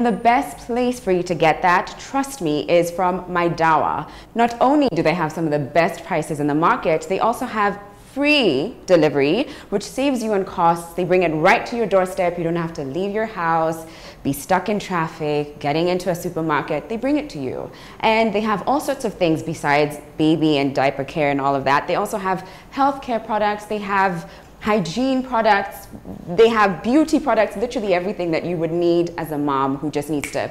The best place for you to get that, trust me, is from my Dawa. Not only do they have some of the best prices in the market, they also have free delivery, which saves you on costs. They bring it right to your doorstep. You don't have to leave your house, be stuck in traffic, getting into a supermarket. They bring it to you. And they have all sorts of things besides baby and diaper care and all of that. They also have healthcare products. They have hygiene products, they have beauty products, literally everything that you would need as a mom who just needs to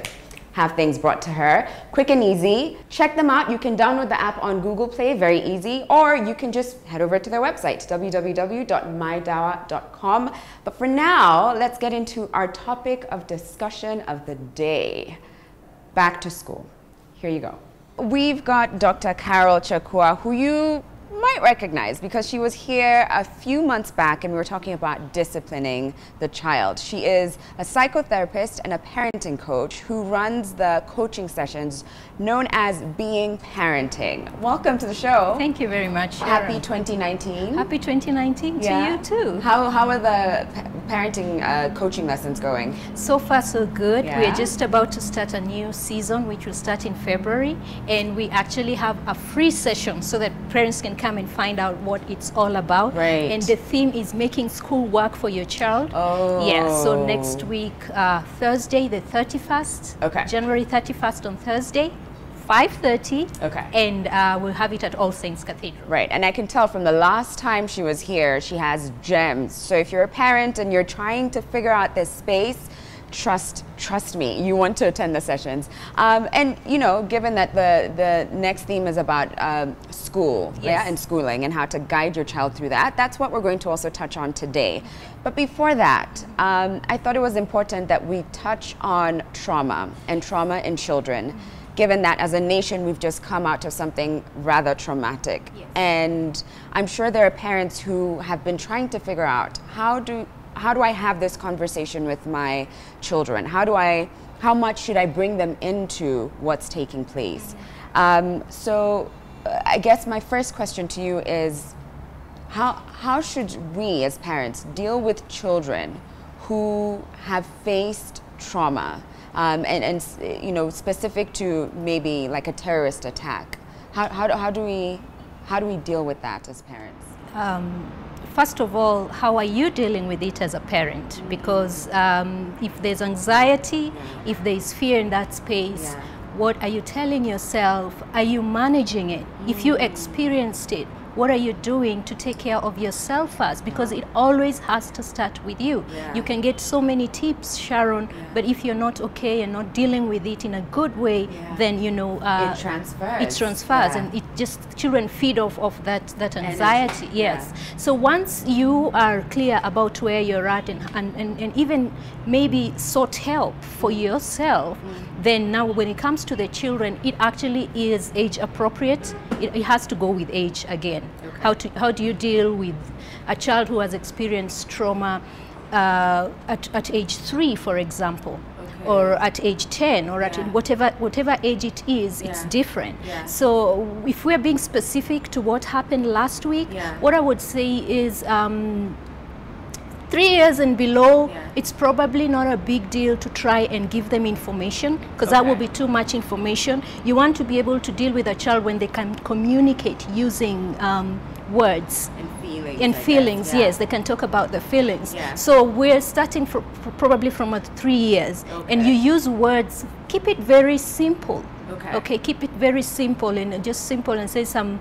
have things brought to her. Quick and easy. Check them out. You can download the app on Google Play, very easy, or you can just head over to their website, www.mydawa.com. But for now, let's get into our topic of discussion of the day. Back to school. Here you go. We've got Dr. Carol Chakua, who you might recognize because she was here a few months back and we were talking about disciplining the child. She is a psychotherapist and a parenting coach who runs the coaching sessions known as Being Parenting. Welcome to the show. Thank you very much, Sharon. Happy 2019. Happy 2019 to you too. How are the parenting coaching lessons going? So far so good. Yeah. We're just about to start a new season which will start in February, and we actually have a free session so that parents can come and find out what it's all about. Right. And the theme is making school work for your child. Oh. Yeah, so next week, Thursday the 31st, okay. January 31st on Thursday, 5:30. Okay. And we'll have it at All Saints Cathedral. Right, and I can tell from the last time she was here, she has gems. So if you're a parent and you're trying to figure out this space, trust me, you want to attend the sessions. And you know, given that the next theme is about school, yes. Yeah, and schooling and how to guide your child through that, that's what we're going to also touch on today. But before that, I thought it was important that we touch on trauma and trauma in children. Given that as a nation we've just come out of something rather traumatic. Yes. And I'm sure there are parents who have been trying to figure out how do I have this conversation with my children? How much should I bring them into what's taking place? So I guess my first question to you is, how should we as parents deal with children who have faced trauma? And you know, specific to maybe like a terrorist attack. How do we deal with that as parents? First of all, how are you dealing with it as a parent? Because if there's anxiety, if there's fear in that space, what are you telling yourself? Are you managing it? If you experienced it, what are you doing to take care of yourself first? Because it always has to start with you. You can get so many tips, Sharon, but if you're not okay and not dealing with it in a good way, then you know it transfers. It transfers, and it just children feed off of that anxiety. Energy. Yes. So once you are clear about where you're at and even maybe sought help for yourself, then now when it comes to the children, it actually is age appropriate. It has to go with age again. Okay. How do you deal with a child who has experienced trauma at age 3, for example, or at age 10, or at whatever age it is, it's different. So if we're being specific to what happened last week, what I would say is 3 years and below, it's probably not a big deal to try and give them information, because that will be too much information. You want to be able to deal with a child when they can communicate using words and feelings. Yes, they can talk about the feelings. So we're starting probably from 3 years, and you use words. Keep it very simple. Okay, keep it very simple, and just simple, and say some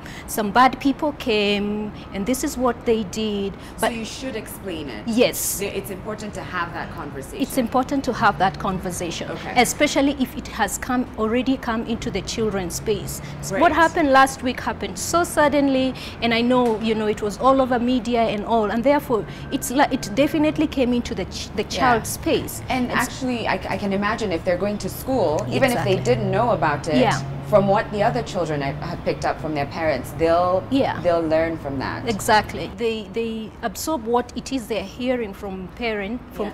bad people came and this is what they did. But so you should explain it. Yes. It's important to have that conversation. It's important to have that conversation, especially if it has already come into the children's space. So what happened last week happened so suddenly, and I know, you know, it was all over media and all, and therefore it definitely came into the child's space. And actually, I can imagine if they're going to school, even if they didn't know about it, from what the other children have picked up from their parents, they'll learn from that. Exactly. They absorb what it is they're hearing from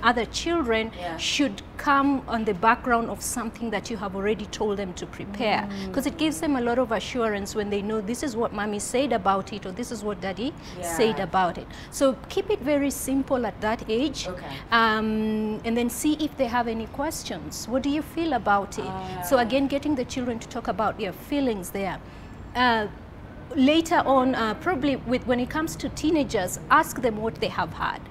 other children, should come on the background of something that you have already told them to prepare, because it gives them a lot of assurance when they know this is what mommy said about it, or this is what daddy said about it. So keep it very simple at that age, and then see if they have any questions. What do you feel about it? So again, getting the children to talk about their feelings there. Later on, probably when it comes to teenagers, ask them what they have had.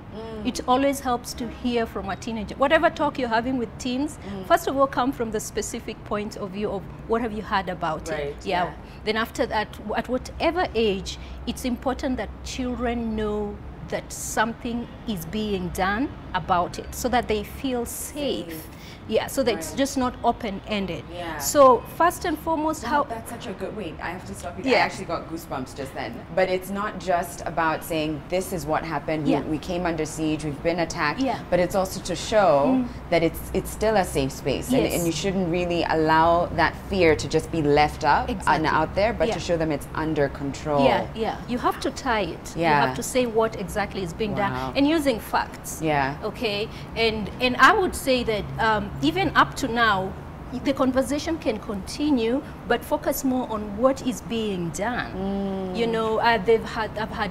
It always helps to hear from a teenager. Whatever talk you're having with teens, first of all, come from the specific point of view of what have you heard about it. Yeah. Then after that, at whatever age, it's important that children know that something is being done about it, so that they feel safe. Yeah, so that it's just not open-ended. So first and foremost, that's such a good, wait, I have to stop you. I actually got goosebumps just then. But it's not just about saying this is what happened, we came under siege, we've been attacked, but it's also to show that it's still a safe space, and you shouldn't really allow that fear to just be left up and out there, but to show them it's under control. You have to tie it. You have to say what exactly is being done, and using facts. Okay, and I would say that even up to now, the conversation can continue, but focus more on what is being done. You know, I've had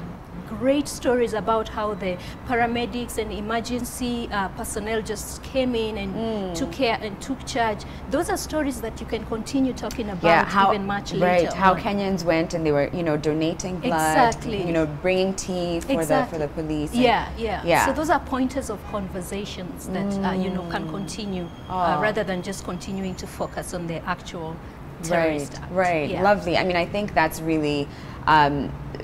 great stories about how the paramedics and emergency personnel just came in and took care and took charge. Those are stories that you can continue talking about even much later. How Kenyans went and they were, you know, donating blood, you know, bringing tea for the police. So those are pointers of conversations that you know, can continue rather than just continuing to focus on the actual terrorist act. Lovely. I mean, I think that's really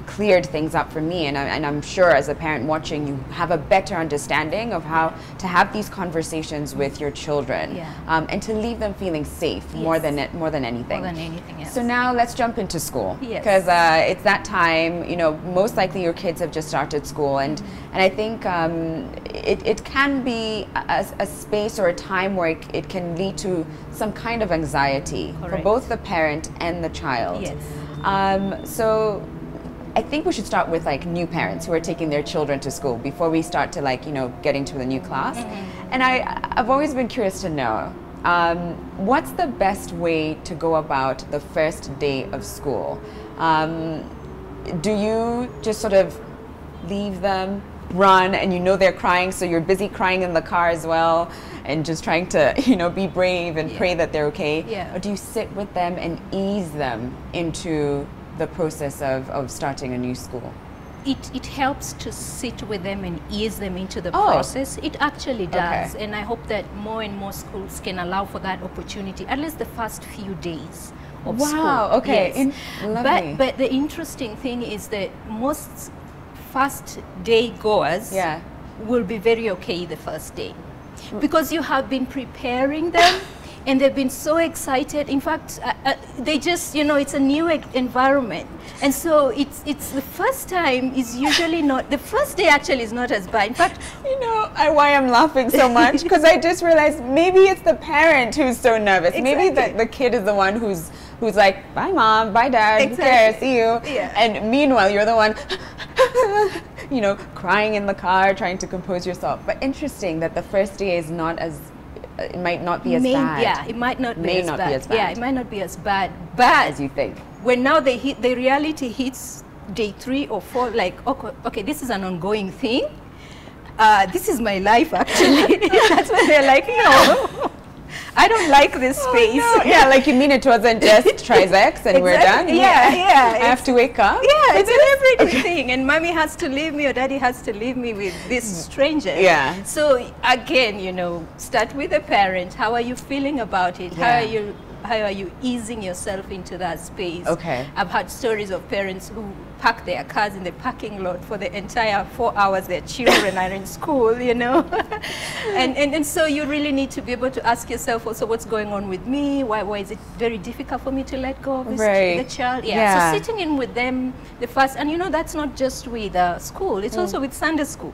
cleared things up for me, and I'm sure as a parent watching, you have a better understanding of how to have these conversations with your children, and to leave them feeling safe more than anything. More than anything else. So now let's jump into school, because it's that time. You know, most likely your kids have just started school, and I think it can be a space or a time where it can lead to some kind of anxiety for both the parent and the child. So I think we should start with like new parents who are taking their children to school before we start to, like, you know, getting to the new class. And I've always been curious to know, what's the best way to go about the first day of school? Do you just sort of leave them run, and you know they're crying, so you're busy crying in the car as well and just trying to, you know, be brave and pray that they're okay? Or do you sit with them and ease them into the process of starting a new school? It helps to sit with them and ease them into the process. It actually does, and I hope that more and more schools can allow for that opportunity, at least the first few days of school. Lovely. But the interesting thing is that most first day goers will be very okay the first day, because you have been preparing them and they've been so excited. In fact, they just, you know, it's a new environment, and so it's the first time is usually not, the first day actually is not as bad. In fact, you know why I'm laughing so much, because I just realized maybe it's the parent who's so nervous. Maybe the kid is the one who's like, bye mom, bye dad, okay, see you. And meanwhile you're the one you know, crying in the car, trying to compose yourself. But interesting that the first day is not as, it might not be as bad. It might not be as bad. Yeah, it might not be as bad as you think. When now the reality hits day 3 or 4, like, okay, this is an ongoing thing. This is my life, actually. That's when they're like, no, I don't like this space. No. Yeah, like, you mean it wasn't just trisex and we're done? I have to wake up? Yeah, it's an everyday thing, and mommy has to leave me or daddy has to leave me with this stranger. So again, you know, start with the parent. How are you feeling about it? How are you easing yourself into that space? I've had stories of parents who park their cars in the parking lot for the entire 4 hours their children are in school, you know. and so you really need to be able to ask yourself also, what's going on with me? Why is it very difficult for me to let go of the child? So sitting in with them the first, and you know, that's not just with school, it's also with Sunday school.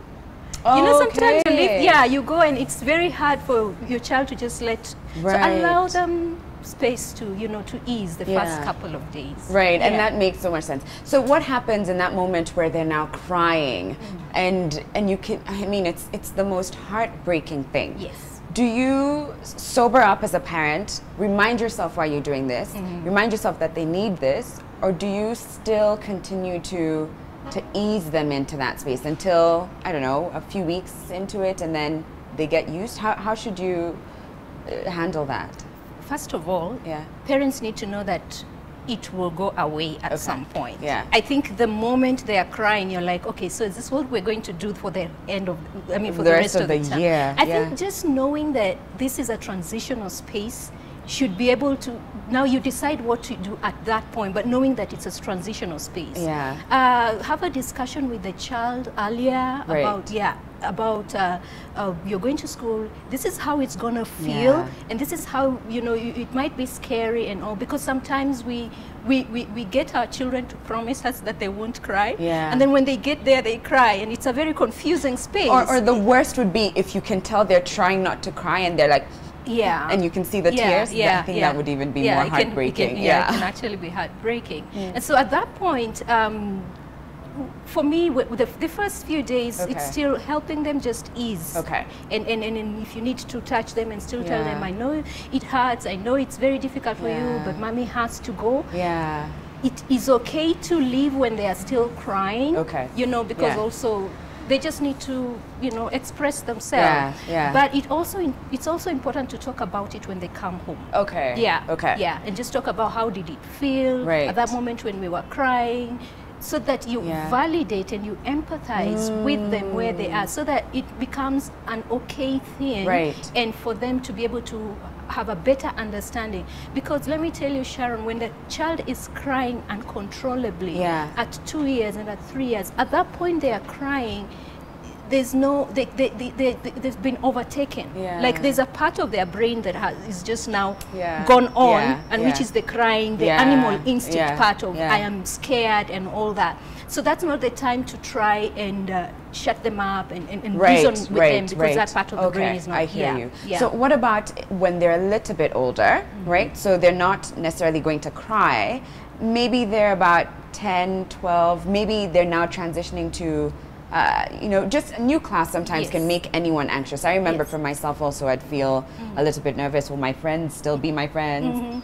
You know, sometimes you leave, you go, and it's very hard for your child to just let, so allow them space to, you know, to ease the first couple of days. And that makes so much sense. So what happens in that moment where they're now crying, and you can, I mean, it's the most heartbreaking thing. Do you sober up as a parent, remind yourself why you're doing this, remind yourself that they need this, or do you still continue to ease them into that space until, I don't know, a few weeks into it and then they get used? How should you handle that? First of all, parents need to know that it will go away at some point. I think the moment they are crying, you're like, okay, so is this what we're going to do for the end of, I mean, for the rest of the year? I think just knowing that this is a transitional space should be able to, now you decide what to do at that point, but knowing that it's a transitional space. Have a discussion with the child earlier about you're going to school, this is how it's going to feel, and this is how, you know, it might be scary and all, because sometimes we get our children to promise us that they won't cry, and then when they get there they cry, and it's a very confusing space. Or the worst would be if you can tell they're trying not to cry and they're like, and you can see the tears. I think that would even be more heartbreaking. It can actually be heartbreaking. And so at that point, for me, the first few days, it's still helping them just ease. And if you need to touch them and still tell them, I know it hurts, I know it's very difficult for you, but mommy has to go. It is okay to leave when they are still crying, you know, because also they just need to, you know, express themselves. But it's also important to talk about it when they come home. And just talk about how did it feel at that moment when we were crying, so that you validate and you empathize with them where they are, so that it becomes an okay thing, and for them to be able to have a better understanding. Because let me tell you, Sharon, when the child is crying uncontrollably at 2 years and at 3 years, at that point they are crying, there's no, they've been overtaken. Like there's a part of their brain that is just now gone on, and which is the crying, the animal instinct part of I am scared and all that. So that's not the time to try and shut them up and reason with them, because that part of the brain is not. I hear you. So what about when they're a little bit older, right? So they're not necessarily going to cry. Maybe they're about 10, 12, maybe they're now transitioning to you know, just a new class sometimes can make anyone anxious. I remember for myself also, I'd feel a little bit nervous. Will my friends still be my friends?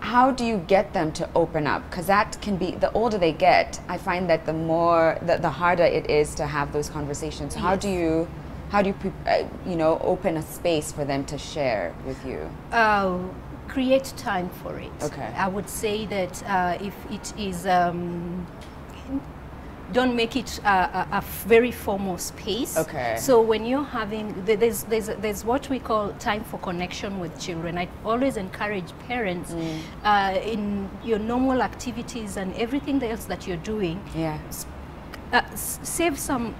How do you get them to open up? Because that can be, the older they get, I find that the more, the harder it is to have those conversations. How do you, you know, open a space for them to share with you? Create time for it. I would say that if it is, don't make it a very formal space. So when you're having, there's what we call time for connection with children. I always encourage parents in your normal activities and everything else that you're doing, save some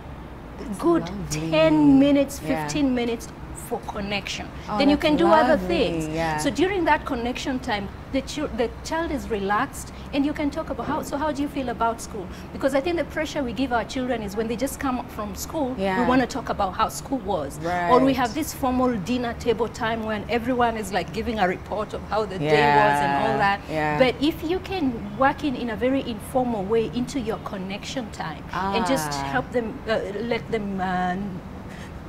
good 10 minutes, 15 minutes for connection. Then you can do other things. So during that connection time, the child is relaxed, and you can talk about how do you feel about school? Because I think the pressure we give our children is when they just come from school, we want to talk about how school was. Or we have this formal dinner table time when everyone is like giving a report of how the day was and all that. But if you can work in a very informal way into your connection time and just help them, let them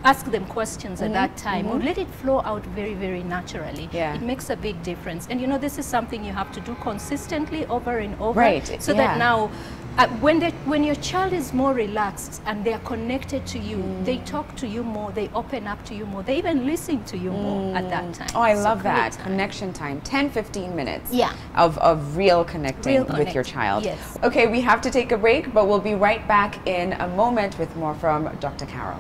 ask them questions at that time, or let it flow out very, very naturally. It makes a big difference. And you know, this is something you have to do consistently over and over, so that now when your child is more relaxed and they are connected to you, they talk to you more, they open up to you more, they even listen to you more at that time. Oh, I love that. Connection time, 10-15 minutes of real connecting with your child. Okay, we have to take a break, but we'll be right back in a moment with more from Dr. Carol.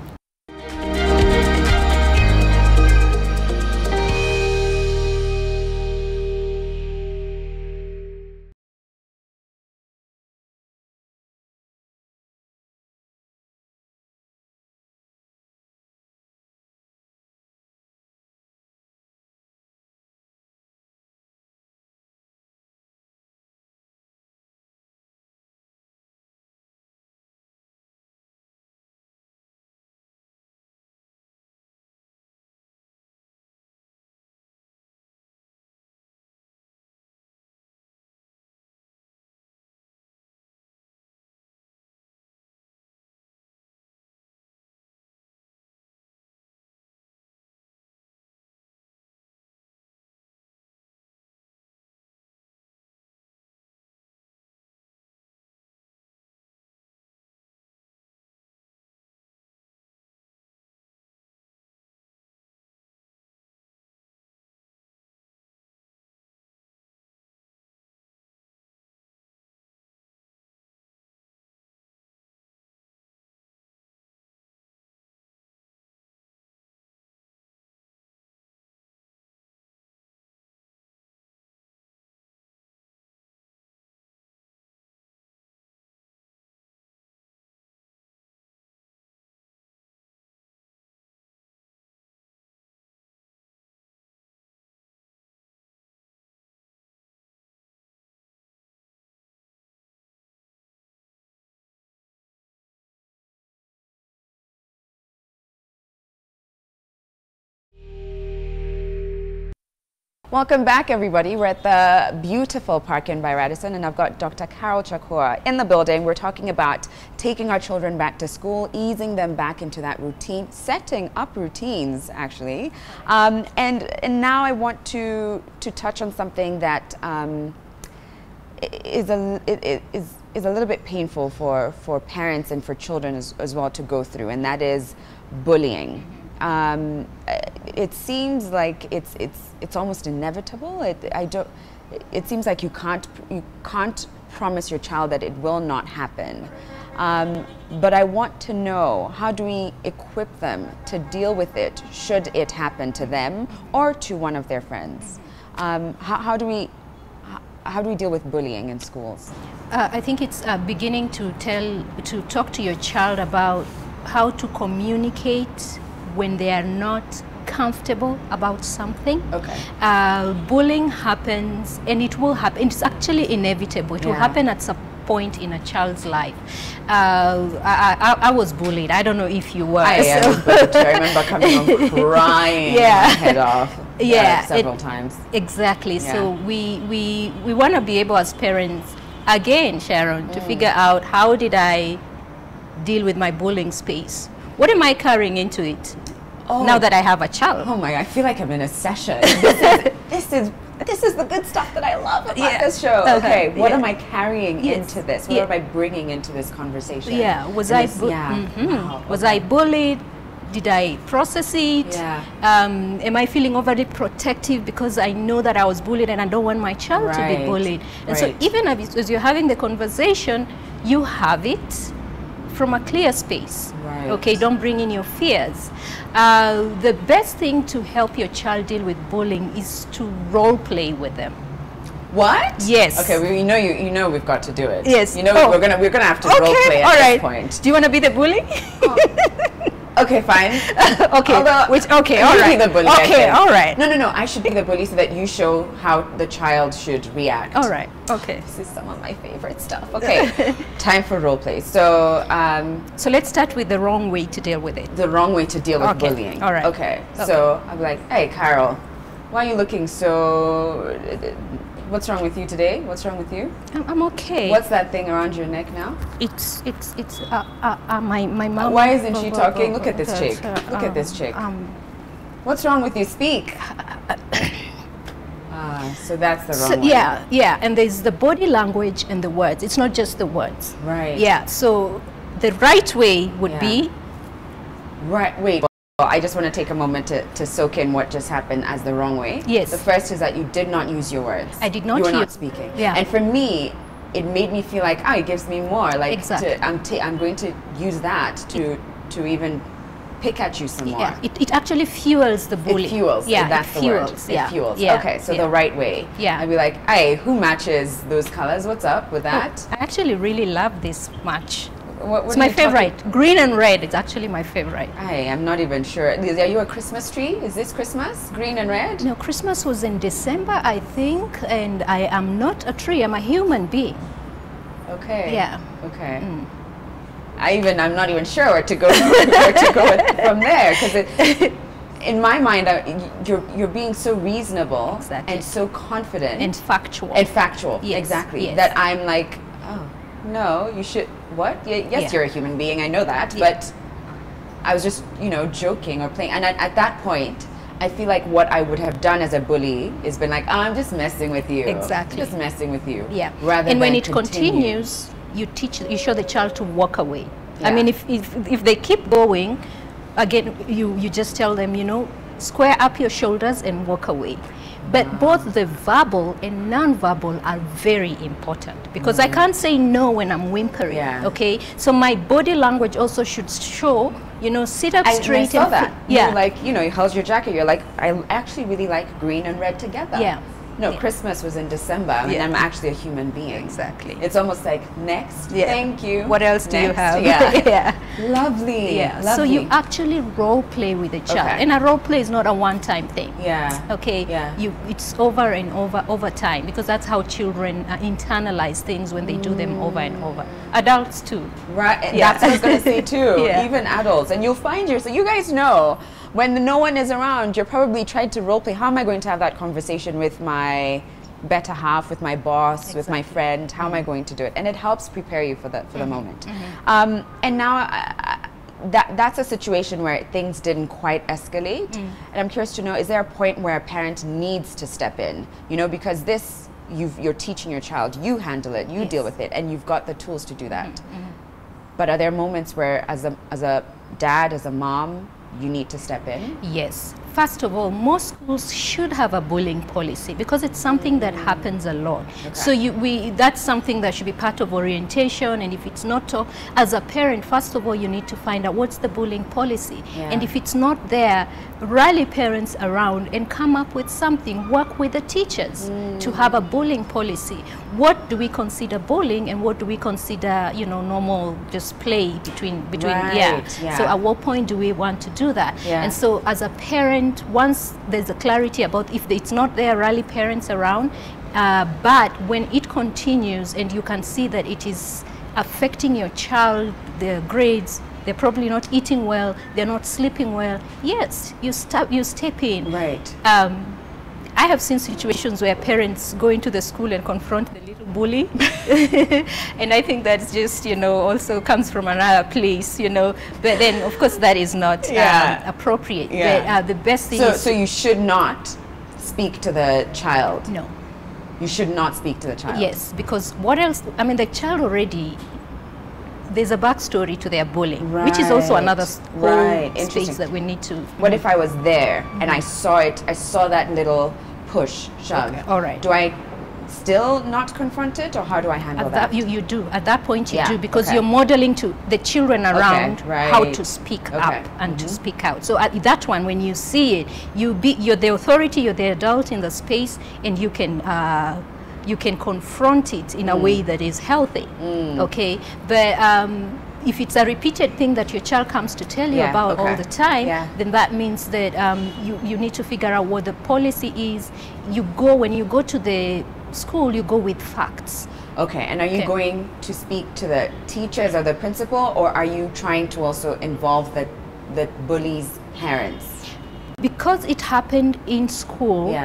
Welcome back, everybody. We're at the beautiful Park Inn by Radisson, and I've got Dr. Carol Chakua in the building. We're talking about taking our children back to school, easing them back into that routine, setting up routines, actually. And now I want to touch on something that is a little bit painful for parents and for children as well to go through, and that is bullying. It seems like it's almost inevitable. It seems like you can't promise your child that it will not happen. But I want to know, how do we equip them to deal with it should it happen to them or to one of their friends? How do we deal with bullying in schools? I think it's beginning to talk to your child about how to communicate when they are not comfortable about something. Okay. Bullying happens, and it will happen. It's actually inevitable. It will happen at some point in a child's life. I was bullied. I don't know if you were. I was bullied too. I remember coming home crying my head off several times. Exactly. Yeah. So we want to be able as parents, again, Sharon, to figure out, how did I deal with my bullying space? What am I carrying into it now that I have a child? Oh my, I feel like I'm in a session. This is the good stuff that I love about this show. Okay, what am I carrying into this? What am I bringing into this conversation? Yeah, was I bullied? Did I process it? Yeah. Am I feeling overly protective because I know that I was bullied and I don't want my child to be bullied? And so even as you're having the conversation, you have it from a clear space. Okay, don't bring in your fears. The best thing to help your child deal with bullying is to role play with them. What? Yes. Okay, you know we've got to do it. Yes. You know we're gonna have to role play at this point. Do you want to be the bully? Okay, fine. Okay. Although, okay, all right. Be the bully, okay, all right. No. I should be the bully so that you show how the child should react. All right. Okay. This is some of my favorite stuff. Okay. Time for role play. So, so let's start with the wrong way to deal with it. The wrong way to deal with bullying. All right. Okay. So I'll be like, hey, Carol, why are you looking so? What's wrong with you today? What's wrong with you? I'm okay. What's that thing around your neck now? It's my mom. Why isn't she talking? Look at this chick. Look at this chick. What's wrong with you? Speak. So that's the wrong way. Yeah, and there's the body language and the words. It's not just the words. Right. Yeah, so the right way would be... Right, wait. I just want to take a moment to soak in what just happened as the wrong way. Yes. The first is that you did not use your words. I did not. You were not speaking. Yeah. And for me, it made me feel like, it gives me more. Like, exactly. I'm going to use that to even pick at you some more. Yeah. It actually fuels the bullying. It fuels. Yeah. That's the word. It fuels. Yeah. Okay. So the right way. Yeah. I'd be like, hey, who matches those colors? What's up with that? I actually really love this match. What it's my favorite. Green and red. It's actually my favorite. I'm not even sure. Are you a Christmas tree? Is this Christmas? Green and red? No, Christmas was in December, I think, and I am not a tree. I'm a human being. Okay. Yeah. Okay. I'm not even sure where to go from there, because in my mind, you're being so reasonable and so confident and factual. Yes. Exactly. Yes. That I'm like, no, you should. What? Yes, you're a human being. I know that, but I was just, joking or playing. And at that point, I feel like what I would have done as a bully is been like, I'm just messing with you. Exactly. Just messing with you. Yeah. Rather and than when it continues, you show the child to walk away. Yeah. I mean, if they keep going, again, you just tell them, square up your shoulders and walk away. But both the verbal and non-verbal are very important, because I can't say no when I'm whimpering. Yeah. Okay, so my body language also should show. Sit up straight. I saw that. Yeah. You held your jacket. You're like, I actually really like green and red together. Yeah. No, Christmas was in December. I mean, I'm actually a human being. Exactly. It's almost like, next, thank you. What else do you have? Yeah. Lovely. Yeah. Lovely. So you actually role play with the child. And a role play is not a one-time thing. Yeah. Okay. Yeah. It's over and over time, because that's how children internalize things when they do them over and over. Adults too. Right. Yeah. That's what I was going to say too. Even adults. And you'll find you guys know, when no one is around, you're probably trying to role play. How am I going to have that conversation with my better half, with my boss, with my friend? How am I going to do it? And it helps prepare you for the moment. And now that's a situation where things didn't quite escalate. And I'm curious to know, is there a point where a parent needs to step in? You know, because this, you're teaching your child, you handle it, you deal with it, and you've got the tools to do that. But are there moments where, as a dad, as a mom, you need to step in? Yes. First of all, most schools should have a bullying policy because it's something that happens a lot. So that's something that should be part of orientation, and if it's not, as a parent, first of all, you need to find out what's the bullying policy. And if it's not there, rally parents around and come up with something. Work with the teachers to have a bullying policy. What do we consider bullying and what do we consider, you know, normal just play between So at what point do we want to do that? And so as a parent, once there's a clarity about if it's not there, rally parents around. But when it continues and you can see that it is affecting your child, their grades, they're probably not eating well, they're not sleeping well, yes, you step in. I have seen situations where parents go into the school and confront the little bully. And I think that's just, you know, also comes from another place, you know. But then, of course, that is not appropriate. But, the best thing is... So you should not speak to the child? No. You should not speak to the child? Yes, because what else... I mean, the child already... There's a backstory to their bullying, which is also another whole space that we need to... What if I was there and I saw it, I saw that little push, shove. All right. Do I still not confront it, or how do I handle that? You do. At that point you do, because you're modeling to the children around how to speak up and to speak out. So at that one, when you see it, you're the authority, you're the adult in the space, and you can confront it in a way that is healthy, okay? But if it's a repeated thing that your child comes to tell you about all the time, then that means that you need to figure out what the policy is. When you go to the school, you go with facts. Okay, and are you going to speak to the teachers or the principal, or are you trying to also involve the bully's parents? Because it happened in school,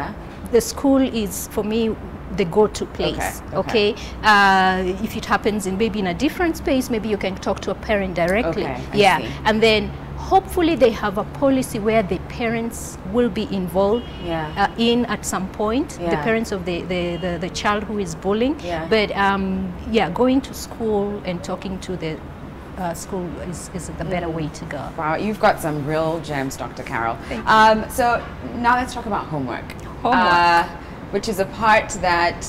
the school is, for me, the go-to place. Okay. If it happens maybe in a different space, maybe you can talk to a parent directly. And then hopefully they have a policy where the parents will be involved in at some point, the parents of the child who is bullying. But going to school and talking to the school is the better way to go. Wow, you've got some real gems, Dr. Carol. Thank you. So now let's talk about homework. Which is a part that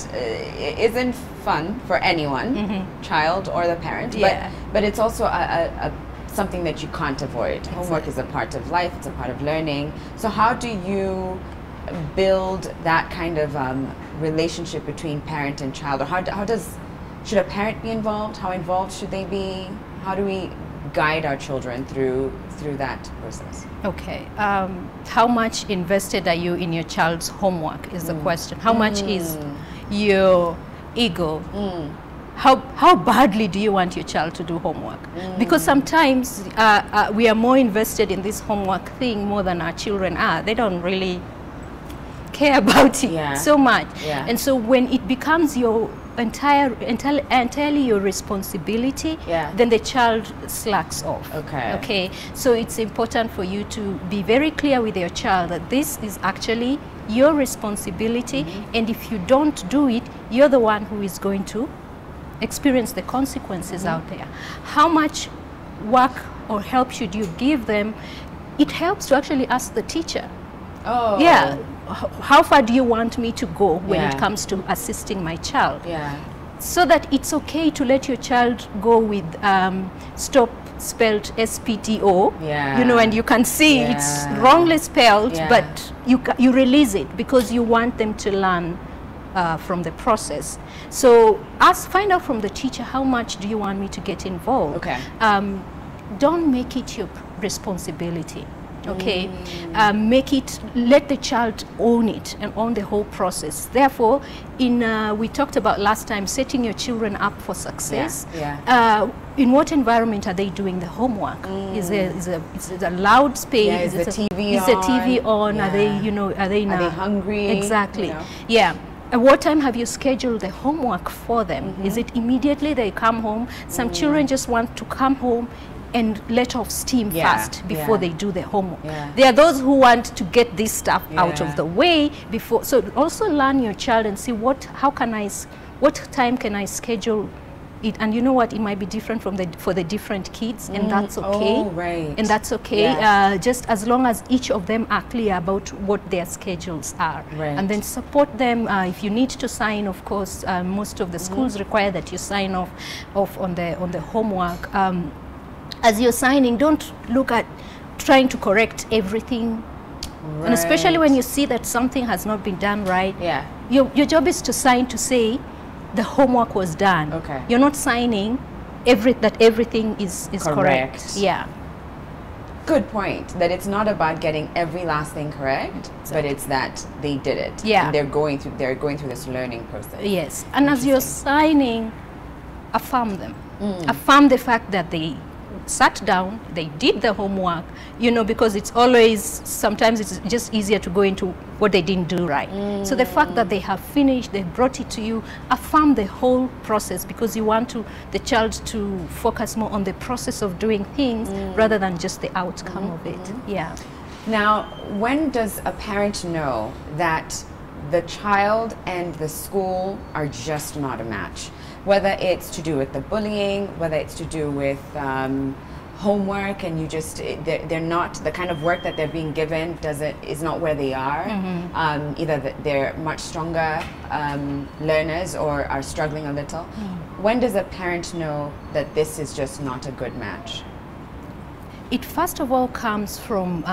isn't fun for anyone, child or the parent, but it's also something that you can't avoid. Homework is a part of life, it's a part of learning. So how do you build that kind of relationship between parent and child? Or should a parent be involved? How involved should they be? How do we guide our children through that process? Okay. How much invested are you in your child's homework is the question. How much is your ego? How badly do you want your child to do homework? Because sometimes we are more invested in this homework thing more than our children are. They don't really care about it so much. And so when it becomes your entirely your responsibility, then the child slacks off. Okay. So it's important for you to be very clear with your child that this is actually your responsibility, and if you don't do it, you're the one who is going to experience the consequences out there. How much work or help should you give them? It helps to actually ask the teacher. How far do you want me to go when it comes to assisting my child? So that it's okay to let your child go with stop spelled S-P-T-O, you know, and you can see it's wrongly spelled, but you release it because you want them to learn from the process. So find out from the teacher, how much do you want me to get involved? Don't make it your responsibility. Okay, let the child own it and own the whole process. Therefore, we talked about last time setting your children up for success. In what environment are they doing the homework? Is it a loud space? Is the TV on? Is the TV on? Are they, are they hungry? Exactly. Yeah. At what time have you scheduled the homework for them? Is it immediately they come home? Some children just want to come home and let off steam fast before they do the homework. There are those who want to get this stuff out of the way before. So also learn your child and see what time can I schedule it, and you know what, it might be different for the different kids, and that's okay. And that's okay. Just as long as each of them are clear about what their schedules are, and then support them. If you need to sign, of course, most of the schools require that you sign off on the homework. As you're signing, don't look at trying to correct everything, and especially when you see that something has not been done right. Your job is to sign to say the homework was done. You're not signing that everything is correct. Good point. That it's not about getting every last thing correct, but it's that they did it. And they're going through this learning process. Yes. And as you're signing, affirm them. Affirm the fact that they sat down, they did the homework, because it's always, sometimes it's just easier to go into what they didn't do right. So the fact that they have finished, they brought it to you, affirm the whole process, because you want the child to focus more on the process of doing things rather than just the outcome of it. Now, when does a parent know that the child and the school are just not a match? Whether it's to do with the bullying, whether it's to do with homework, and they're not, the kind of work that they're being given is not where they are. Either they're much stronger learners or are struggling a little. When does a parent know that this is just not a good match? It first of all comes from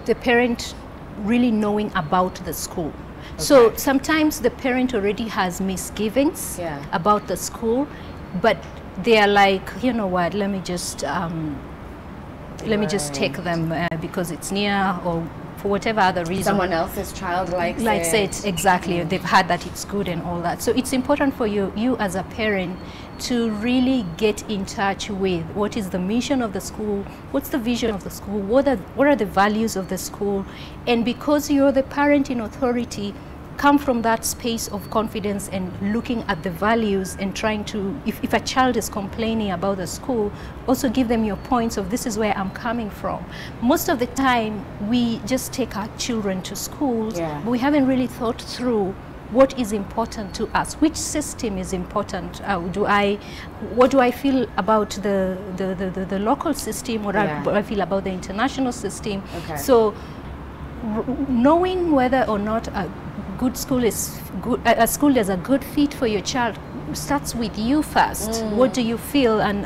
the parent really knowing about the school. So sometimes the parent already has misgivings about the school, but they are like, you know what, let me just take them because it's near, or for whatever other reason. Someone else's child likes it. Exactly. They've heard that it's good and all that. So it's important for you as a parent to really get in touch with what is the mission of the school, what's the vision of the school, what are the values of the school. And because you're the parent in authority, come from that space of confidence and looking at the values and trying to, if a child is complaining about the school, also give them your points of this is where I'm coming from. Most of the time we just take our children to schools, but we haven't really thought through what is important to us, which system is important. What do I feel about the local system, what do I feel about the international system. So knowing whether or not a good school is good, a school is a good fit for your child, starts with you first. What do you feel, and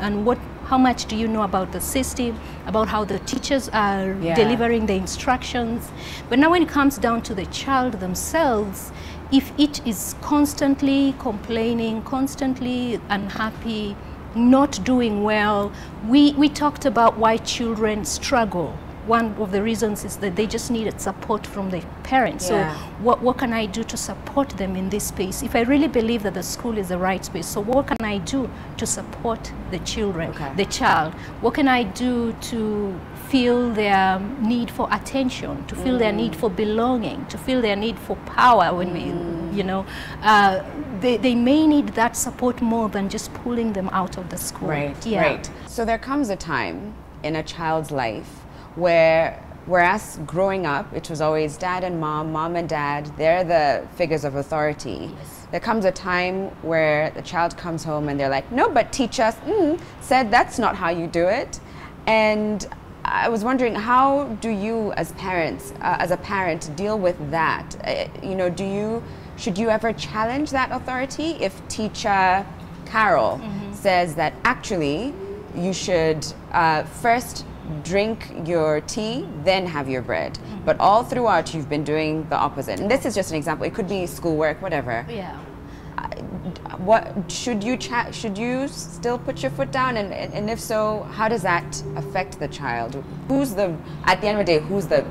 how much do you know about the system, about how the teachers are delivering the instructions. But now when it comes down to the child themselves, if it is constantly complaining, constantly unhappy, not doing well, we talked about why children struggle. One of the reasons is that they just needed support from the parents. So what can I do to support them in this space? If I really believe that the school is the right space, so what can I do to support the children, the child? What can I do to feel their need for attention, to feel their need for belonging, to feel their need for power when they may need that support more than just pulling them out of the school. Right. So there comes a time in a child's life whereas growing up, it was always dad and mom and dad, they're the figures of authority. There comes a time where the child comes home and they're like, no, but teacher said that's not how you do it. And I was wondering, how do you as parents, as a parent, deal with that? Should you ever challenge that authority if teacher Carol says that actually you should first drink your tea, then have your bread. But all throughout you've been doing the opposite. And this is just an example. It could be schoolwork, whatever. what should you still put your foot down, and if so, how does that affect the child? Who's at the end of the day, who's the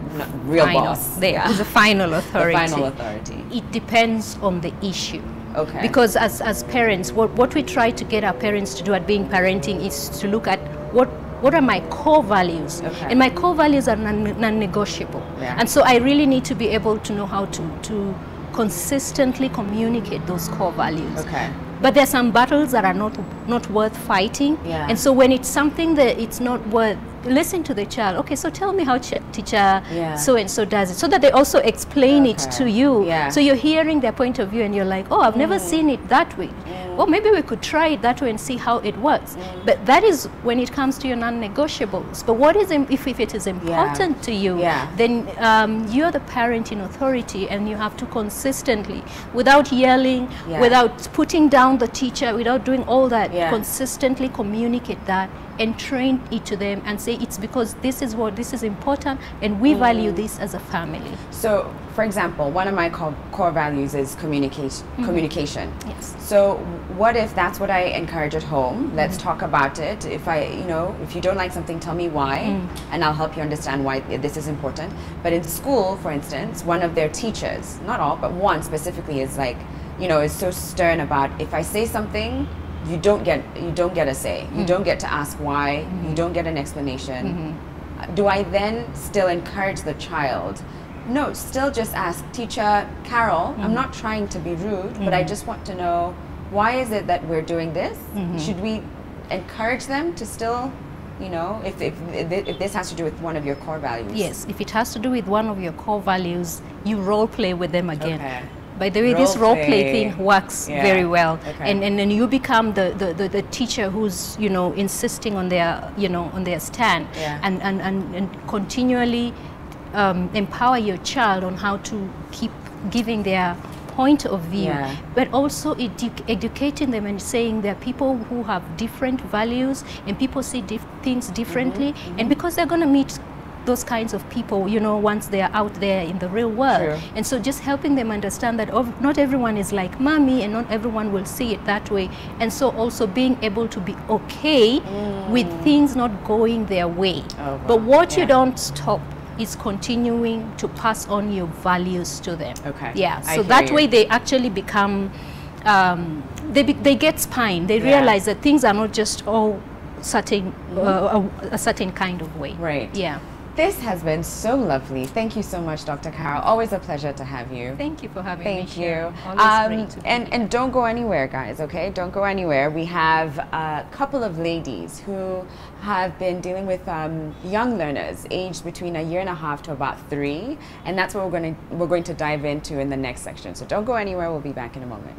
real boss? Who's the final authority? The final authority. It depends on the issue. Okay. Because as parents, what we try to get our parents to do at Being Parenting is to look at what are my core values. Okay. And my core values are non-negotiable. Yeah. And so I really need to be able to know how to consistently communicate those core values. Okay. But there are some battles that are not worth fighting. Yeah. And so when it's something that it's not worth, listen to the child. Okay, so tell me how teacher so-and-so does it. So that they also explain it to you. Yeah. So you're hearing their point of view and you're like, oh, I've never seen it that way. Well, maybe we could try it that way and see how it works. But that is when it comes to your non-negotiables. But what is, if it is important to you, then you're the parent in authority, and you have to consistently, without yelling, without putting down the teacher, without doing all that, consistently communicate that and train it to them and say it's because this is important and we value this as a family. So, for example, one of my core values is communication. Yes. So what if that's what I encourage at home? Let's talk about it. If if you don't like something, tell me why, and I'll help you understand why this is important. But in school, for instance, one of their teachers, not all, but one specifically, is like, is so stern about, if I say something, you don't get a say. You don't get to ask why. You don't get an explanation. Do I then still encourage the child? No, still just ask, Teacher Carol, I'm not trying to be rude, but I just want to know, why is it that we're doing this? Should we encourage them to still, if this has to do with one of your core values? Yes, if it has to do with one of your core values, you role play with them again. Okay. By the way, this role play thing works very well, Okay. and then you become the teacher who's insisting on their stand, and continually empower your child on how to keep giving their point of view, but also educating them and saying there are people who have different values and people see things differently, and because they're going to meet those kinds of people, once they're out there in the real world. True. And so just helping them understand that not everyone is like mommy, and not everyone will see it that way. And so also being able to be okay with things not going their way. Oh, wow. But what you don't stop is continuing to pass on your values to them. Okay. Yeah. So that way they actually become, they get spine. They realize that things are not just all certain, a certain kind of way. Right. Yeah. This has been so lovely. Thank you so much, Dr. Carol. Always a pleasure to have you. Thank you for having me. Thank you. Always great to be here. And don't go anywhere, guys, okay? Don't go anywhere. We have a couple of ladies who have been dealing with young learners aged between 1.5 years to about 3, and that's what we're going to dive into in the next section. So don't go anywhere. We'll be back in a moment.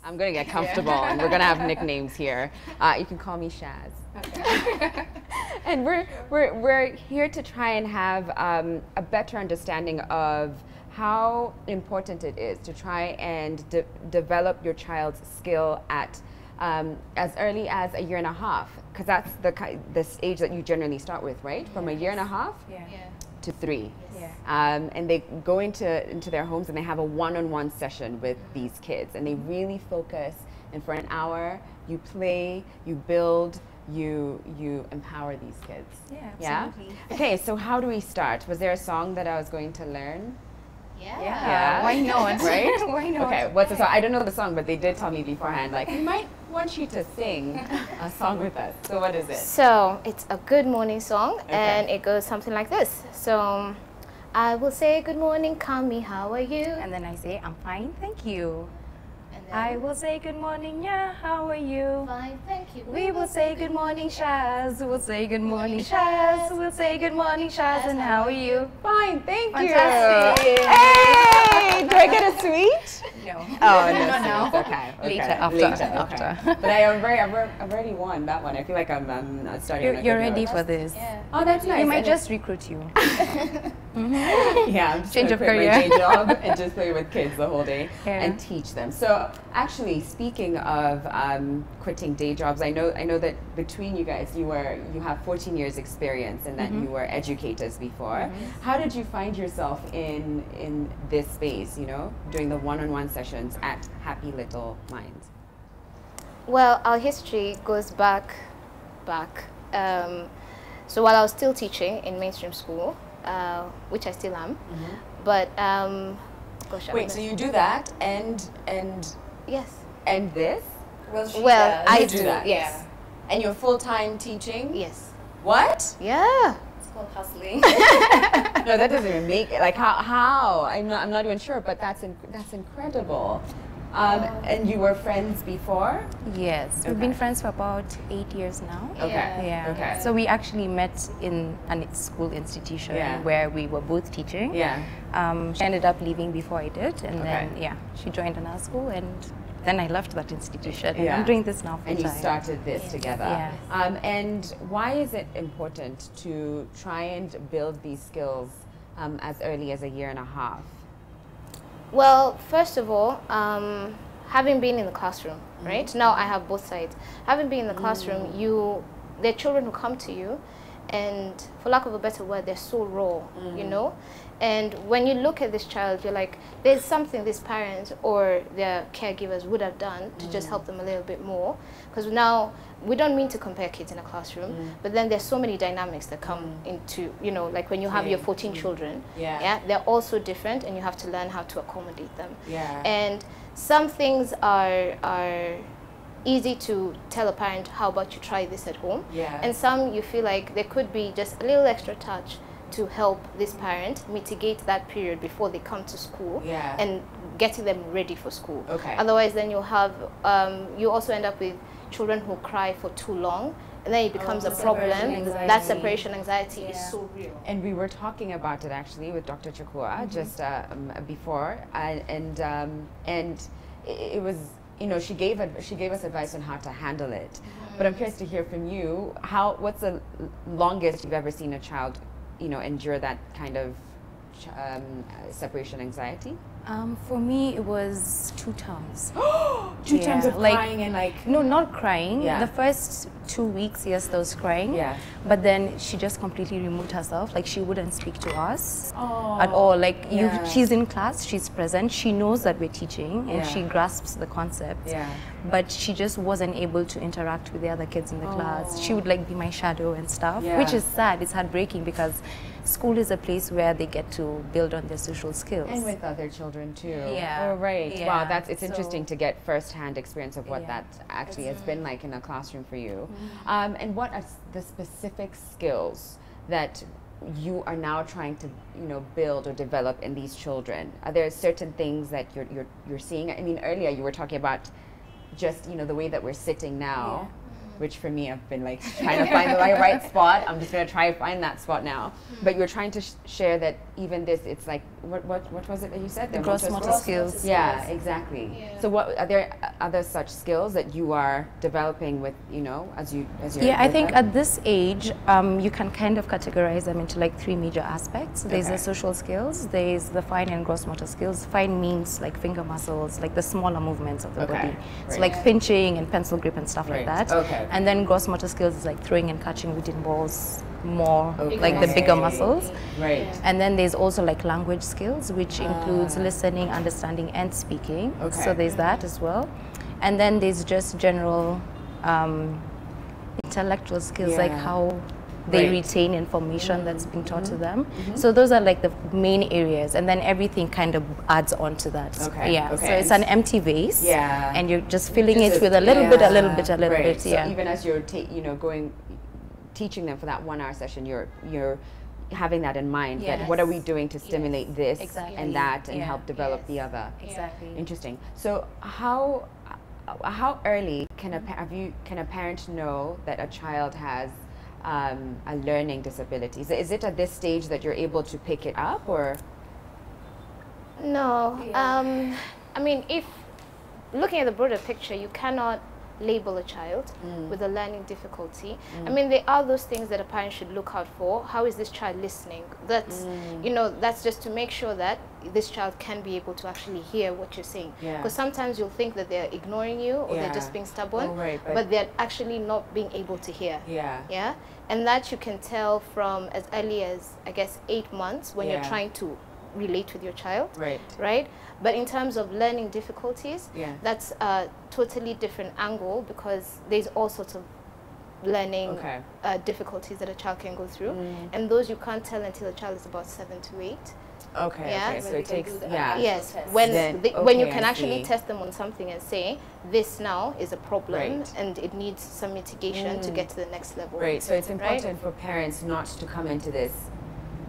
I'm going to get comfortable, and we're going to have nicknames here. You can call me Shaz. Okay. And we're here to try and have a better understanding of how important it is to try and develop your child's skill at as early as a year and a half, because that's the age that you generally start with, right? From a year and a half to 3. Yes. And they go into their homes and they have a one-on-one session with these kids, and they really focus, and for an hour you play, you build, you empower these kids. Yeah, absolutely. Yeah? Okay, so how do we start? Was there a song that I was going to learn? Yeah. Why not? Right? Why not? Okay, what's the song? I don't know the song, but they did tell me beforehand, like, we might want you to sing a song with us. So what is it? So it's a good morning song, and it goes something like this. So I will say good morning, Kami, how are you? And then I say, I'm fine, thank you. And then I will say good morning, yeah, how are you? fine, thank you. We will say good morning, Shaz. We'll say good morning, Shaz. We'll say good morning, Shaz, and how are you? Fine, thank you. Fantastic. Hey, do I get a sweet? No. Oh, no, Not now. sweets. Okay, okay. Later, after. Okay. But I've already won that one. I feel like I'm starting on a You're good ready note. for this. Yeah. Oh, that's nice. We might And just recruit you. yeah, I'm just Change gonna of quit my career. day job and just play with kids the whole day Yeah. and teach them. So actually, speaking of quitting day jobs, I know that between you guys, you have 14 years experience and that you were educators before. How did you find yourself in this space? You know, doing the one-on-one sessions at Happy Little Minds. Well, our history goes back. So while I was still teaching in mainstream school, which I still am, but gosh, I Wait, wanna- so you do that and yes. this? Well, I You do. that. Yes. And you're full-time teaching? Yes. What? Yeah. It's called hustling. No, that doesn't even make it. Like how? I'm not even sure, but that's incredible. And you were friends before? Yes, we've been friends for about 8 years now. Okay. Yeah. Okay. So we actually met in a school institution where we were both teaching. Yeah. She ended up leaving before I did, and Okay. then she joined another school, and then I left that institution. And Yeah. I'm doing this now full And you time. started this together. Yeah. And why is it important to try and build these skills as early as a year and a half? Well, first of all, having been in the classroom, right? Now I have both sides. Having been in the classroom, there are children who come to you, and for lack of a better word, they're so raw, you know? And when you look at this child, you're like, there's something these parents or their caregivers would have done to just help them a little bit more. Because now, we don't mean to compare kids in a classroom, but then there's so many dynamics that come into, you know, like when you have your 14 children, they're all so different, and you have to learn how to accommodate them. Yeah. And some things are easy to tell a parent, how about you try this at home? Yeah. And some you feel like there could be just a little extra touch to help this parent mitigate that period before they come to school and getting them ready for school. Okay. Otherwise, then you'll have, you also end up with children who cry for too long, and then it becomes a problem. That separation anxiety is so real. And we were talking about it actually with Dr. Chakua just before, and it was, you know, she gave us advice on how to handle it. But I'm curious to hear from you, what's the longest you've ever seen a child, you know, endure that kind of separation anxiety? For me, it was 2 terms. 2 terms of like, crying and like... No, not crying. Yeah. The first 2 weeks, yes, there was crying. Yeah. But then she just completely removed herself. Like, she wouldn't speak to us Oh, at all. Like, yeah. she's in class, she's present, she knows that we're teaching, and Yeah. she grasps the concept. Yeah. But she just wasn't able to interact with the other kids in the class. She would like be my shadow and stuff, Yeah. which is sad. It's heartbreaking because school is a place where they get to build on their social skills. And with other children too. Yeah. Oh, right. Yeah. Wow, it's So- interesting to get first-hand experience of what Yeah. that actually has been like in a classroom for you. And what are the specific skills that you are now trying to, you know, build or develop in these children? Are there certain things that you're seeing? I mean, earlier you were talking about just, you know, the way that we're sitting now. Which for me, I've been like trying to find the right spot. I'm just gonna try to find that spot now. But you're trying to share that even this, it's like, what was it that you said? The gross motor skills. Yeah, exactly. So what are there other such skills that you are developing with, you know, as you're Yeah, I with think them? at this age, you can kind of categorize them into like 3 major aspects. There's the social skills, there's the fine and gross motor skills. Fine means like finger muscles, like the smaller movements of the body. So like pinching and pencil grip and stuff like that. And then gross motor skills is like throwing and catching wooden balls, more like the bigger muscles. And then there's also like language skills, which includes listening, understanding, and speaking. So there's that as well. And then there's just general intellectual skills, like how they retain information that's being taught to them. So those are like the main areas, and then everything kind of adds on to that. So it's an empty vase, and you're just filling it with a little bit, a little bit, a little bit. So even as you're teaching them for that 1 hour session, you're having that in mind, that what are we doing to stimulate this and that and help develop the other. Interesting. So how early can a parent know that a child has a learning disability? Is it at this stage that you're able to pick it up, or? No. I mean, if looking at the broader picture, you cannot label a child with a learning difficulty. I mean, there are those things that a parent should look out for. How is this child listening? That's, you know, that's just to make sure that this child can be able to actually hear what you're saying. Because sometimes you'll think that they're ignoring you, or they're just being stubborn, but they're actually not being able to hear. And that you can tell from as early as, I guess, 8 months, when you're trying to relate with your child, right? But in terms of learning difficulties, that's a totally different angle, because there's all sorts of learning difficulties that a child can go through, and those you can't tell until a child is about 7 to 8. So it takes when you can actually test them on something and say, this now is a problem and it needs some mitigation to get to the next level. So it's important for parents not to come into this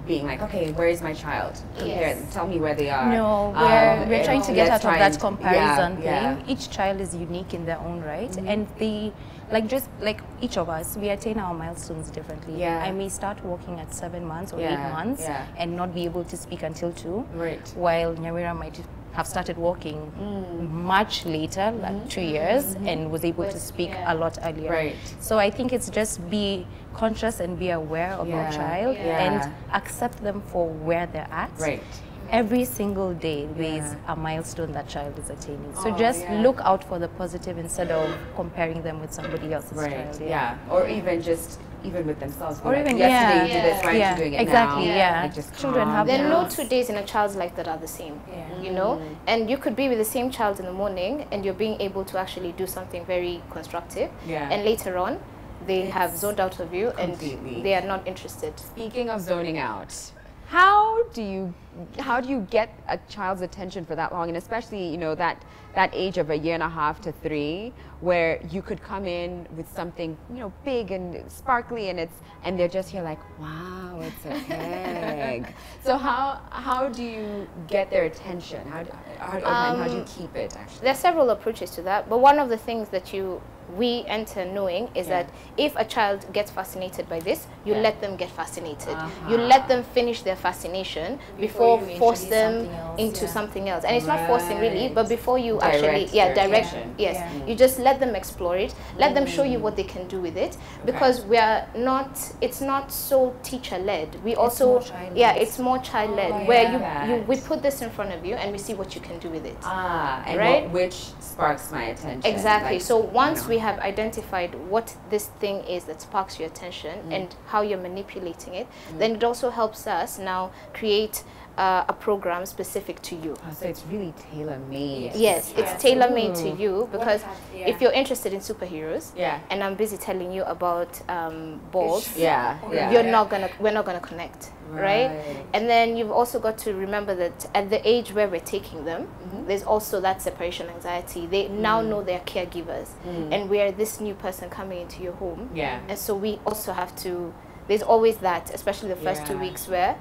being like, okay, where is my child? Compare them. Tell me where they are. No, we're trying to get out of that comparison thing. Each child is unique in their own right, and just like each of us, we attain our milestones differently. I may start walking at 7 months or 8 months and not be able to speak until 2, while Nyawira might have started walking much later, like 2 years, and was able to speak a lot earlier. So I think it's just be conscious and be aware of your child and accept them for where they're at. Every single day there's a milestone that child is attaining. So just look out for the positive instead of comparing them with somebody else's child. Or even with themselves. Or even yesterday you did this, why aren't you doing it now? Like just children have there are no 2 days in a child's life that are the same. You know, and you could be with the same child in the morning and you're being able to actually do something very constructive, and later on they have zoned out of you and they are not interested. Speaking of zoning out, how do you get a child's attention for that long, and especially, you know, that age of 1.5 to 3, where you could come in with something, you know, big and sparkly, and they're just here like, wow, it's a pig. So how do you get their attention? How do you keep it, actually? There are several approaches to that, but one of the things that we enter knowing is that if a child gets fascinated by this, you let them get fascinated. You let them finish their fascination before force them into something else. And it's not forcing really, but before you direct. You just let them explore it, let them show you what they can do with it, because it's not so teacher-led. We also, it's more child-led, where we put this in front of you and we see what you can do with it. And which sparks my attention. Exactly. Like, so once we have identified what this thing is that sparks your attention and how you're manipulating it, then it also helps us now create a program specific to you. So it's really tailor-made. Yes, it's tailor-made to you, because if you're interested in superheroes and I'm busy telling you about balls, we're not gonna connect, right? And then you've also got to remember that at the age where we're taking them, there's also that separation anxiety. They now know they're caregivers, and we're this new person coming into your home, and so we also have to. There's always that, especially the first 2 weeks, where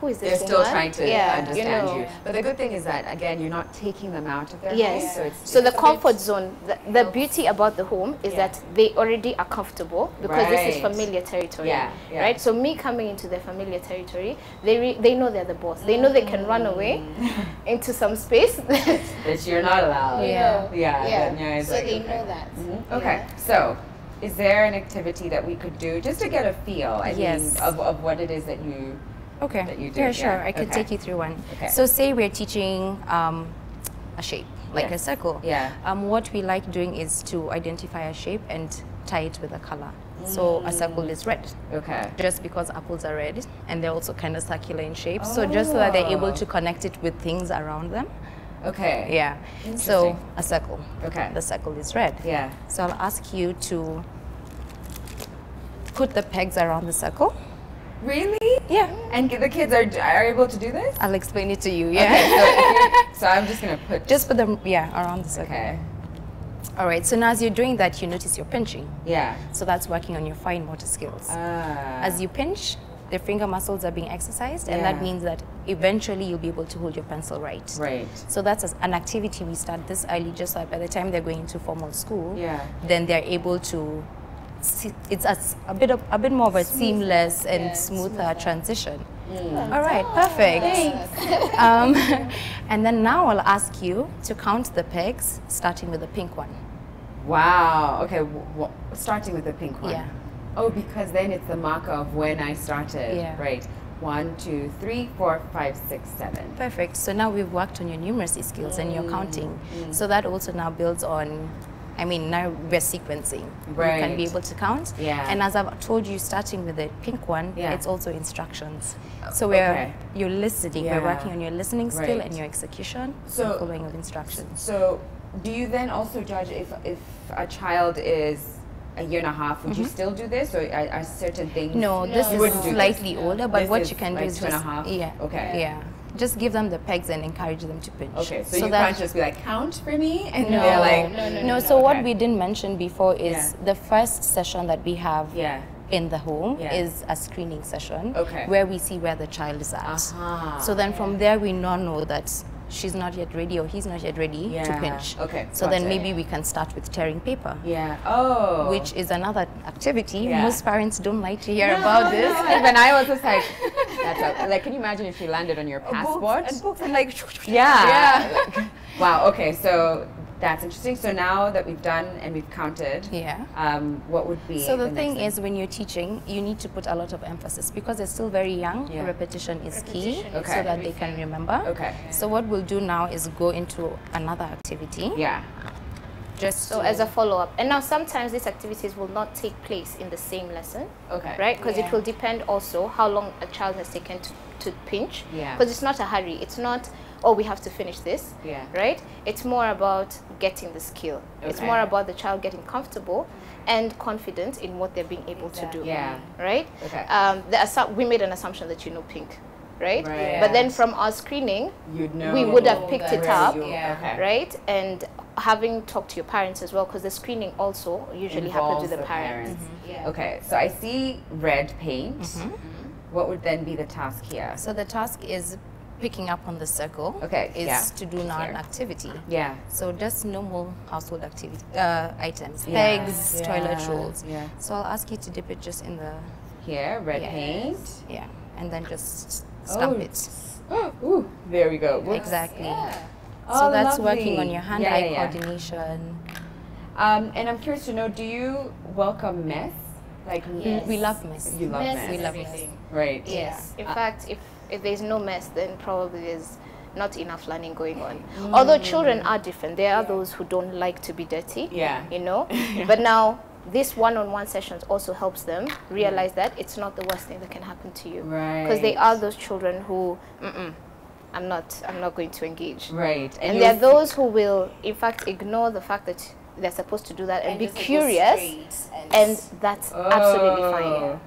who is this They're still woman? trying to understand you know. you. But the good thing is that, again, you're not taking them out of their Yes. home. So the comfort zone, the beauty about the home is that they already are comfortable because this is familiar territory. Right? So me coming into their familiar territory, they know they're the boss. They know they can run away into some space that you're not allowed. So they know that. Okay. So is there an activity that we could do just to get a feel, I mean, of what it is that you that you do? Yeah, sure. I could take you through one. Okay. So say we're teaching a shape, like a circle. What we like doing is to identify a shape and tie it with a color. So a circle is red. Just because apples are red, and they're also kind of circular in shape. So just so that they're able to connect it with things around them. Yeah. So a circle. The circle is red. So I'll ask you to put the pegs around the circle. Really? Yeah. And the kids are able to do this? I'll explain it to you. So I'm just gonna put them around the circle. All right, so now as you're doing that, you notice you're pinching. So that's working on your fine motor skills. As you pinch, the finger muscles are being exercised, and that means that eventually you'll be able to hold your pencil right. So that's an activity we start this early, just so that by the time they're going into formal school, then they're able to it's a bit more of a seamless and smoother transition. All right, perfect. And then now I'll ask you to count the pegs, starting with the pink one. Wow. Okay, starting with the pink one. Oh, because then it's the marker of when I started. Right. 1, 2, 3, 4, 5, 6, 7. Perfect. So now we've worked on your numeracy skills and your counting. So that also now builds on, I mean, now we're sequencing. You can be able to count. And as I've told you, starting with the pink one, it's also instructions. So you're listening. We're working on your listening skill and your execution, and following of instructions. So do you then also judge if a child is a year and a half, would you still do this, or are certain things? No, this is slightly older, but what you can do is just 2.5. Just give them the pegs and encourage them to pinch. So you can't just be like, count for me, and they're like, no. So what we didn't mention before is the first session that we have in the home is a screening session where we see where the child is at. So then from there we now know that she's not yet ready or he's not yet ready to pinch. So then maybe we can start with tearing paper. Which is another activity. Most parents don't like to hear about this. When I was just like, like, can you imagine if she landed on your passport? Books and like, wow. Okay, so that's interesting. So now that we've done and we've counted, what would be? So the thing is, when you're teaching, you need to put a lot of emphasis because they're still very young. Repetition is key, so that they can remember. So what we'll do now is go into another activity. Just so as a follow-up. And now sometimes these activities will not take place in the same lesson, right? Because it will depend also how long a child has taken to pinch. Because it's not a hurry. It's not, oh, we have to finish this, right? It's more about getting the skill. It's more about the child getting comfortable and confident in what they're being able to do, right? We made an assumption that you know pink, right? But then from our screening, we would have picked it up, right? And having talked to your parents as well, because the screening also usually happens with the parents. Okay, so I see red paint. What would then be the task here? So the task is picking up on the circle. Is to do now an activity. So just normal household activity items, pegs, toilet rolls. So I'll ask you to dip it just in the red paint. And then just stamp it. Ooh, there we go. Whoops. Exactly. So that's working on your hand-eye coordination. And I'm curious to know, do you welcome mess? Like we love mess. You love mess. We love mess. Right. Yes. In fact, if there's no mess, then probably there's not enough learning going on. Although children are different. There are those who don't like to be dirty. You know. But now this one-on-one sessions also helps them realize that it's not the worst thing that can happen to you. Because they are those children who, I'm not going to engage. And there are those who will, in fact, ignore the fact that they're supposed to do that and be curious, and that's absolutely fine.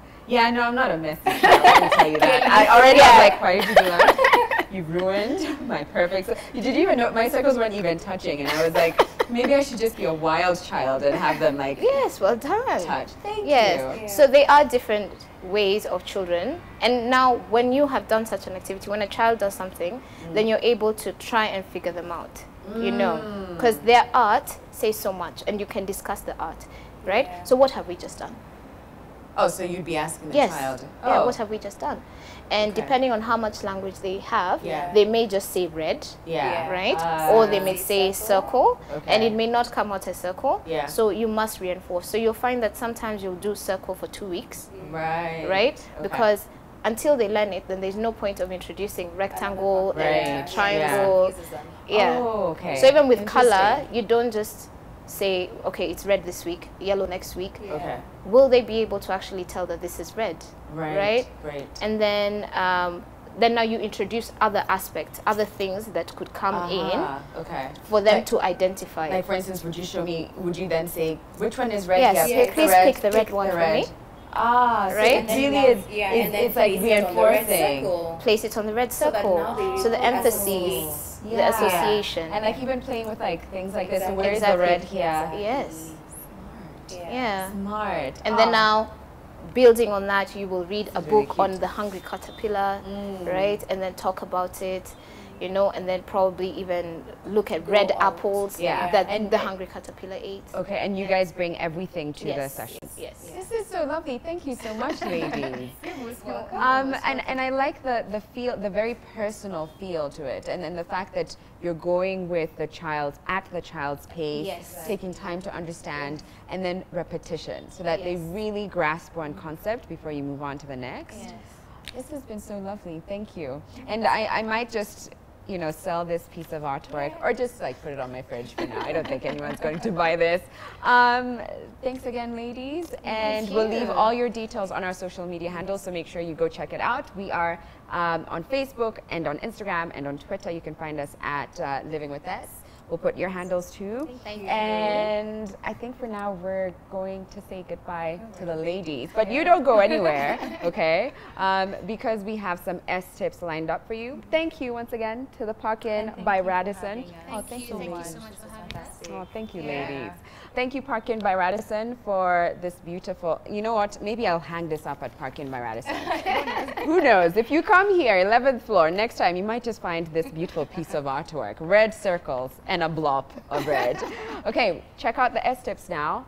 No, I'm not a mess. Let me tell you that. I already am like, why did you do that? you've ruined my perfect. Did you even know my circles weren't even touching? And I was like, maybe I should just be a wild child and have them like. Yes, well done. Touch. Thank you. Yeah. So they are different ways of children. And now, when you have done such an activity, when a child does something, then you're able to try and figure them out. You know, because their art says so much, and you can discuss the art, right? So what have we just done? Oh, so you'd be asking the child. Oh. Yeah, what have we just done? And depending on how much language they have, they may just say red, right? Or they may say circle, and it may not come out as circle. So you must reinforce. So you'll find that sometimes you'll do circle for 2 weeks. Right? Because until they learn it, then there's no point of introducing rectangle and triangle. Oh, okay. So even with color, you don't just say, okay, it's red this week, yellow next week. Okay. Will they be able to actually tell that this is red? Right? And then now you introduce other aspects, other things that could come in for them to identify. Like, for instance, would you show me, would you then say, which one is red? Yes, please pick the red one for me. Ah, right? So it really is, it's like reinforcing. Place it on the red circle. So the emphasis, the association. And like even playing with like things like this, and where's the red here? Yes. Smart. And then now, building on that, you will read a book on the hungry caterpillar, right? And then talk about it, you know, and then probably even look at red apples that the hungry caterpillar ate. Okay, and you guys bring everything to the sessions. Yes. This is so lovely. Thank you so much, ladies. And I like the feel, the very personal feel to it, and the fact that you're going with the child at the child's pace, taking time to understand, and then repetition, so that they really grasp one concept before you move on to the next. This has been so lovely. Thank you. And I might just, you know, sell this piece of artwork or just like put it on my fridge for now. I don't think anyone's going to buy this. Thanks again, ladies. And we'll leave all your details on our social media handles, so make sure you go check it out. We are on Facebook and on Instagram and on Twitter. You can find us at Living With Us. We'll put your handles too. Thank you. And I think for now we're going to say goodbye to the ladies. But you don't go anywhere, okay? Because we have some S-tips lined up for you. Thank you once again to the Park-In by Radisson. Oh, thank you so much for having us. Oh, thank you, ladies. Thank you, Park-In by Radisson, for this beautiful, you know what, maybe I'll hang this up at Park-In by Radisson. Who knows? If you come here, 11th floor, next time you might just find this beautiful piece of artwork, red circles and a blob of red. Okay, check out the S-tips now.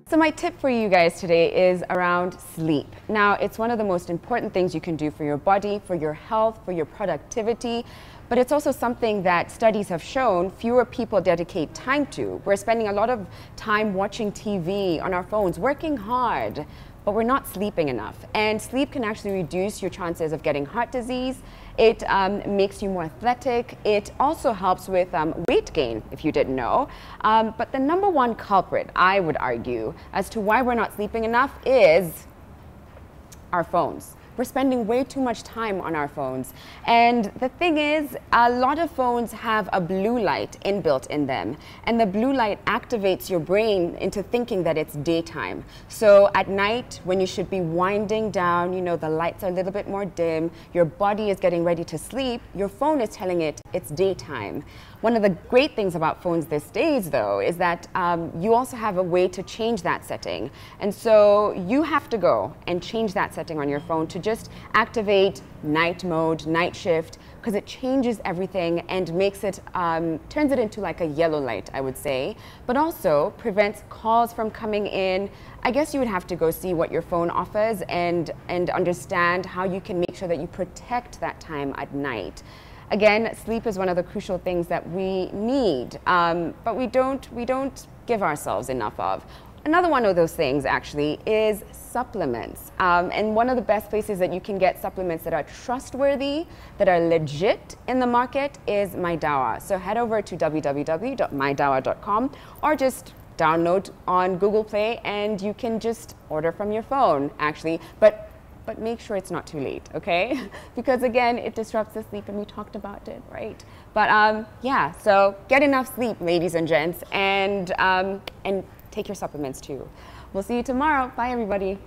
So my tip for you guys today is around sleep. Now, it's one of the most important things you can do for your body, for your health, for your productivity, but it's also something that studies have shown fewer people dedicate time to. We're spending a lot of time watching TV, on our phones, working hard, but we're not sleeping enough. And sleep can actually reduce your chances of getting heart disease. It makes you more athletic. It also helps with weight gain, if you didn't know. But the number one culprit, I would argue, as to why we're not sleeping enough is our phones. We're spending way too much time on our phones. And the thing is, a lot of phones have a blue light inbuilt in them. And the blue light activates your brain into thinking that it's daytime. So at night, when you should be winding down, you know, the lights are a little bit more dim, your body is getting ready to sleep, your phone is telling it it's daytime. One of the great things about phones these days, though, is that you also have a way to change that setting. And so you have to go and change that setting on your phone to just activate night mode, night shift, because it changes everything and makes it, turns it into like a yellow light, I would say, but also prevents calls from coming in. I guess you would have to go see what your phone offers and understand how you can make sure that you protect that time at night. Again, sleep is one of the crucial things that we need, but we don't give ourselves enough of. Another one of those things, actually, is supplements. And one of the best places that you can get supplements that are trustworthy, that are legit in the market, is MyDawa. So head over to www.mydawa.com or just download on Google Play, and you can just order from your phone, actually. But make sure it's not too late, okay? Because again, it disrupts the sleep, and we talked about it, right? But yeah, so get enough sleep, ladies and gents, and take your supplements too. We'll see you tomorrow. Bye, everybody.